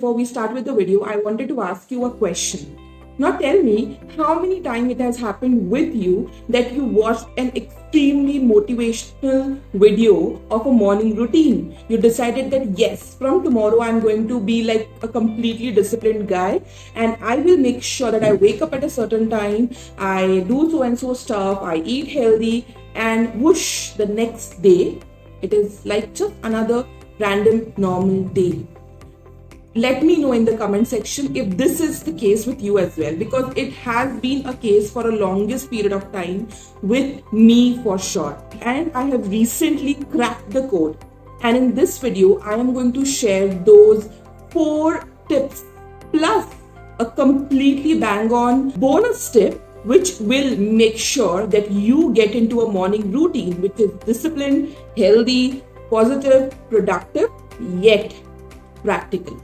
Before we start with the video, I wanted to ask you a question. Now tell me how many times it has happened with you that you watched an extremely motivational video of a morning routine. You decided that yes, from tomorrow I'm going to be like a completely disciplined guy and I will make sure that I wake up at a certain time, I do so and so stuff, I eat healthy, and whoosh, the next day it is like just another random normal day. Let me know in the comment section if this is the case with you as well, because it has been a case for a longest period of time with me for sure. And I have recently cracked the code. And in this video, I am going to share those 4 tips plus a completely bang on bonus tip which will make sure that you get into a morning routine which is disciplined, healthy, positive, productive, yet practical.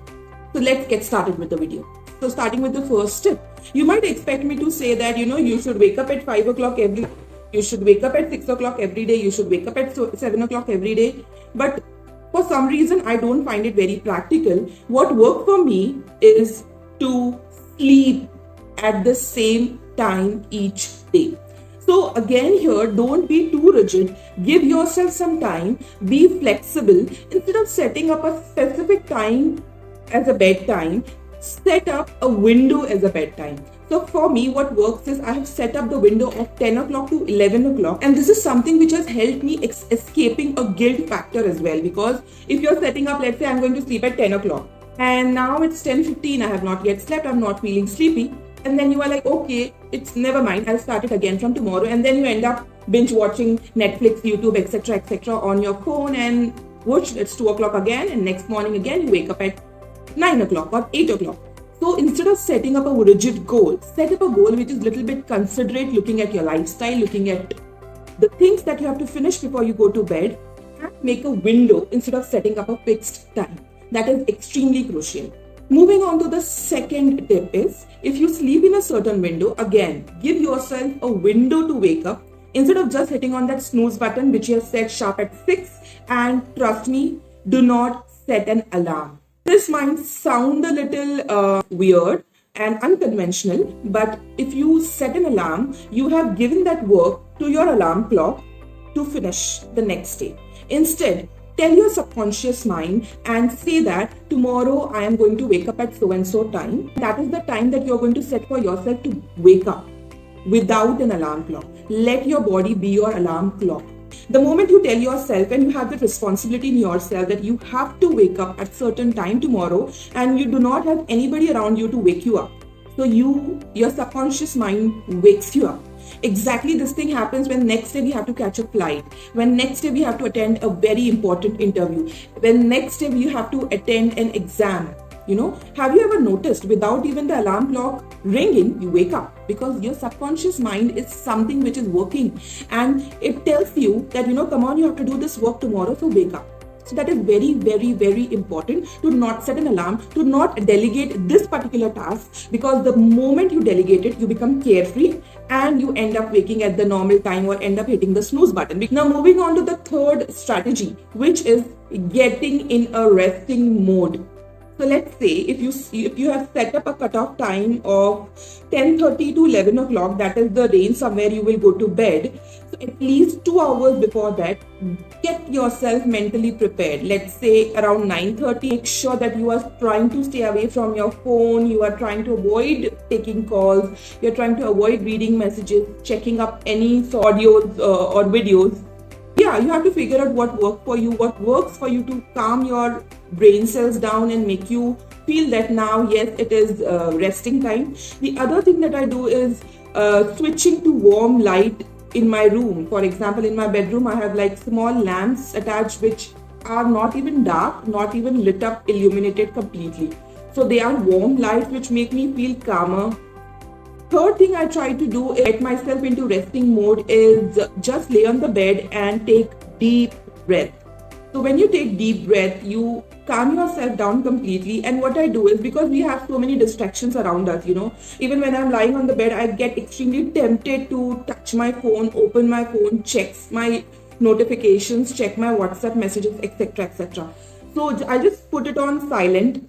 So let's get started with the video. So starting with the first tip, you might expect me to say that, you should wake up at 5 o'clock you should wake up at 6 o'clock every day, you should wake up at 7 o'clock every day. But for some reason, I don't find it very practical. What worked for me is to sleep at the same time each day. So again here, don't be too rigid. Give yourself some time. Be flexible. Instead of setting up a specific time as a bedtime, set up a window as a bedtime. So for me, what works is I have set up the window of 10 o'clock to 11 o'clock. And this is something which has helped me escaping a guilt factor as well. Because if you're setting up, let's say I'm going to sleep at 10 o'clock. And now it's 10:15, I have not yet slept, I'm not feeling sleepy. And then you are like, okay, it's never mind, I'll start it again from tomorrow. And then you end up binge watching Netflix, YouTube, etc. on your phone. And whoosh, it's 2 o'clock again. And next morning again, you wake up at 9 o'clock or 8 o'clock. So instead of setting up a rigid goal, set up a goal which is a little bit considerate, looking at your lifestyle, looking at the things that you have to finish before you go to bed, and make a window instead of setting up a fixed time. That is extremely crucial. Moving on to the second tip is, if you sleep in a certain window, again, give yourself a window to wake up instead of just hitting on that snooze button which you have set sharp at 6. And trust me, do not set an alarm. This might sound a little weird and unconventional, but if you set an alarm, you have given that work to your alarm clock to finish the next day. Instead, tell your subconscious mind and say that tomorrow I am going to wake up at so and so time. That is the time that you're going to set for yourself to wake up without an alarm clock. Let your body be your alarm clock. The moment you tell yourself and you have the responsibility in yourself that you have to wake up at certain time tomorrow and you do not have anybody around you to wake you up. So your subconscious mind wakes you up. Exactly this thing happens when next day we have to catch a flight, when next day we have to attend a very important interview, when next day we have to attend an exam. Have you ever noticed without even the alarm clock ringing, you wake up because your subconscious mind is something which is working and it tells you that, come on, you have to do this work tomorrow, so wake up. So that is very, very, very important to not set an alarm, to not delegate this particular task, because the moment you delegate it, you become carefree and you end up waking at the normal time or end up hitting the snooze button. Now moving on to the third strategy, which is getting in a resting mode. So let's say if you have set up a cutoff time of 10:30 to 11 o'clock, that is the range somewhere you will go to bed. So at least 2 hours before that, get yourself mentally prepared. Let's say around 9:30, make sure that you are trying to stay away from your phone. You are trying to avoid taking calls. You're trying to avoid reading messages, checking up any audios or videos. Yeah, you have to figure out what works for you to calm your brain cells down and make you feel that now, yes, it is resting time. The other thing that I do is switching to warm light in my room. For example, in my bedroom, I have like small lamps attached which are not even dark, not even lit up, illuminated completely. So they are warm lights which make me feel calmer. Third thing I try to do is get myself into resting mode is just lay on the bed and take deep breath. So when you take deep breath, you calm yourself down completely. And what I do is, because we have so many distractions around us, even when I'm lying on the bed, I get extremely tempted to touch my phone, open my phone, check my notifications, check my WhatsApp messages, etc. So I just put it on silent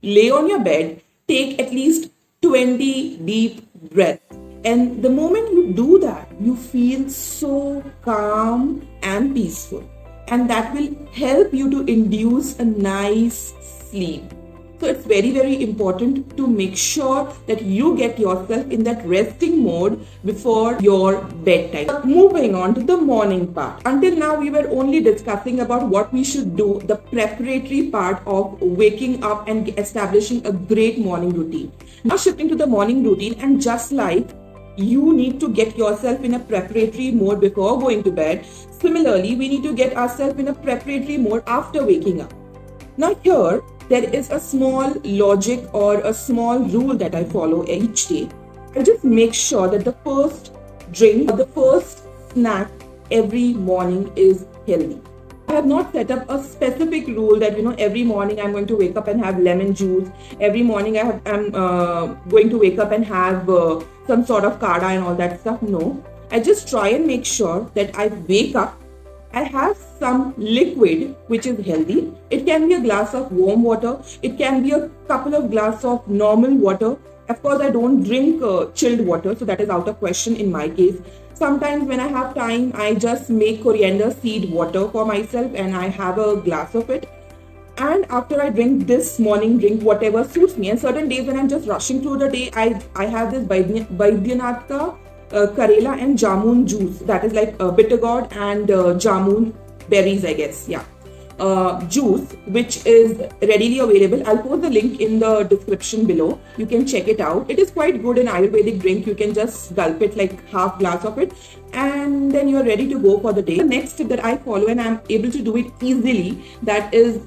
lay on your bed, take at least 20 deep breaths. And the moment you do that, you feel so calm and peaceful. And that will help you to induce a nice sleep. So it's very, very important to make sure that you get yourself in that resting mode before your bedtime. Moving on to the morning part. Until now, we were only discussing about what we should do, the preparatory part of waking up and establishing a great morning routine. Now shifting to the morning routine, and just like you need to get yourself in a preparatory mode before going to bed, similarly, we need to get ourselves in a preparatory mode after waking up. Now here, there is a small logic or a small rule that I follow each day. I just make sure that the first drink or the first snack every morning is healthy. I have not set up a specific rule that every morning I'm going to wake up and have lemon juice. Every morning I'm going to wake up and have some sort of kada and all that stuff. No, I just try and make sure that I wake up, I have some liquid which is healthy. It can be a glass of warm water. It can be a couple of glasses of normal water. Of course, I don't drink chilled water, so that is out of question in my case. Sometimes when I have time, I just make coriander seed water for myself and I have a glass of it. And after I drink this morning drink, whatever suits me. And certain days when I'm just rushing through the day, I have this Baidyanath ka Karela and Jamun juice. That is like bitter gourd and Jamun berries, I guess. Yeah. Juice, which is readily available. I'll post the link in the description below. You can check it out. It is quite good, an Ayurvedic drink. You can just gulp it, like half glass of it, and then you're ready to go for the day. The next tip that I follow, and I'm able to do it easily, that is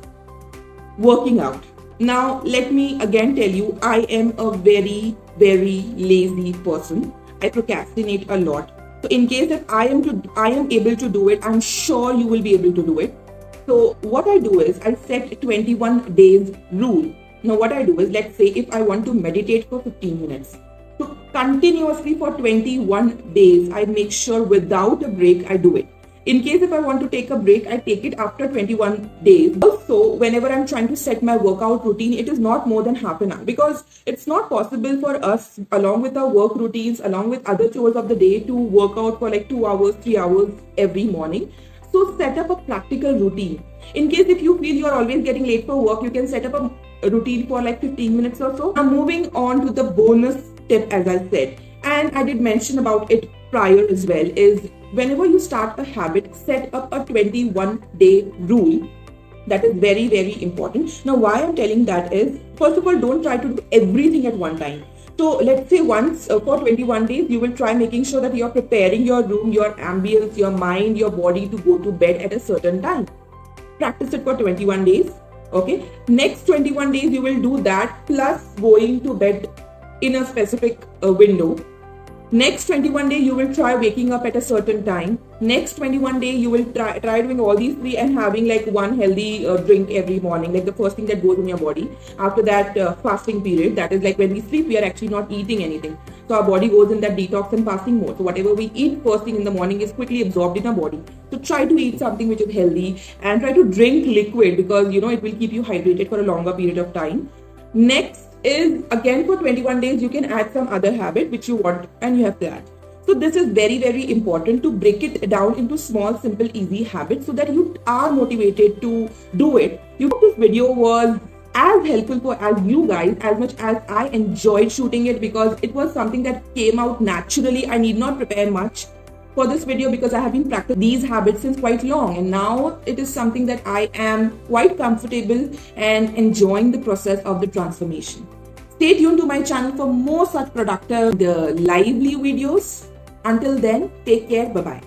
working out. Now, let me again tell you, I am a very, very lazy person. I procrastinate a lot. So in case that I am able to do it, I'm sure you will be able to do it. So what I do is I set 21 days rule. Now what I do is, let's say if I want to meditate for 15 minutes. So continuously for 21 days, I make sure without a break I do it. In case if I want to take a break, I take it after 21 days. Also, whenever I'm trying to set my workout routine, it is not more than half an hour, because it's not possible for us, along with our work routines, along with other chores of the day, to work out for like 2 hours, 3 hours every morning. So set up a practical routine. In case if you feel you're always getting late for work, you can set up a routine for like 15 minutes or so. Now moving on to the bonus tip, as I said, and I did mention about it prior as well, is whenever you start a habit, set up a 21-day rule. That is very, very important. Now why I'm telling that is, first of all, don't try to do everything at one time. So let's say once for 21 days, you will try making sure that you're preparing your room, your ambience, your mind, your body to go to bed at a certain time. Practice it for 21 days. Okay. Next 21 days, you will do that plus going to bed in a specific window. Next 21 days, you will try waking up at a certain time. Next 21 days, you will try doing all these three and having like one healthy drink every morning, like the first thing that goes in your body. After that fasting period, that is like when we sleep, we are actually not eating anything. So our body goes in that detox and fasting mode. So whatever we eat first thing in the morning is quickly absorbed in our body. So try to eat something which is healthy and try to drink liquid, because it will keep you hydrated for a longer period of time. Next is, again, for 21 days, you can add some other habit which you want and you have to add. So this is very, very important to break it down into small, simple, easy habits so that you are motivated to do it. This video was as helpful for as you guys as much as I enjoyed shooting it, because it was something that came out naturally. I need not prepare much for this video because I have been practicing these habits since quite long, and now it is something that I am quite comfortable and enjoying the process of the transformation. Stay tuned to my channel for more such productive, lively videos. Until then, take care. Bye-bye.